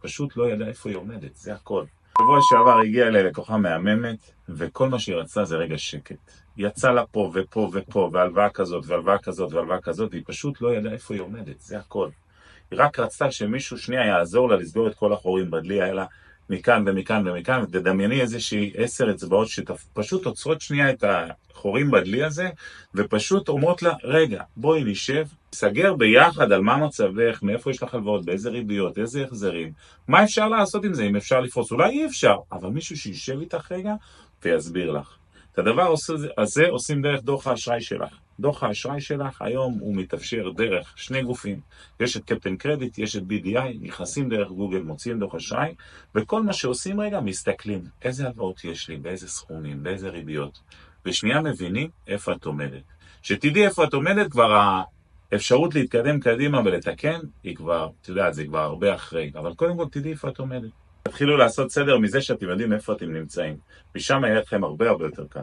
פשוט לא ידעה איפה היא עומדת, זה הכל. שבוע שעבר הגיעה אליי לקוחה מהממת, וכל מה שהיא רצתה זה רגע שקט. יצא לה פה ופה ופה, והלוואה כזאת, והלוואה כזאת, והלוואה כזאת, והיא פשוט לא ידעה איפה היא עומדת, זה הכל. היא רק רצתה שמישהו שנייה יעזור לה לסגור את כל החורים בדלי האלה, מכאן ומכאן ומכאן, ותדמייני איזושהי 10 אצבעות שפשוט עוצרות שנייה את החורים בדלי הזה, ופשוט אומרות לה, רגע, בואי נשב, סגר ביחד על מה מצבך, מאיפה יש לך הלוואות, באיזה ריביות, איזה החזרים, מה אפשר לעשות עם זה, אם אפשר לפרוס, אולי אי אפשר, אבל מישהו שישב איתך רגע ויסביר לך. את הדבר הזה עושים דרך דוח האשראי שלך. דוח האשראי שלך היום הוא מתאפשר דרך שני גופים. יש את קפטן קרדיט, יש את BDI, נכנסים דרך גוגל, מוציאים דוח אשראי, וכל מה שעושים רגע מסתכלים איזה הלוואות יש לי, באיזה סכומים, באיזה ריביות. ושנייה מבינים איפה את עומדת. שתדעי איפה את עומדת, כבר האפשרות להתקדם קדימה ולתקן, היא כבר, אתה יודע, זה כבר הרבה אחרי. אבל קודם כל תדעי איפה את עומדת. תתחילו לעשות סדר מזה שאתם יודעים איפה אתם נמצאים. משם יהיה לכם הרבה יותר קל.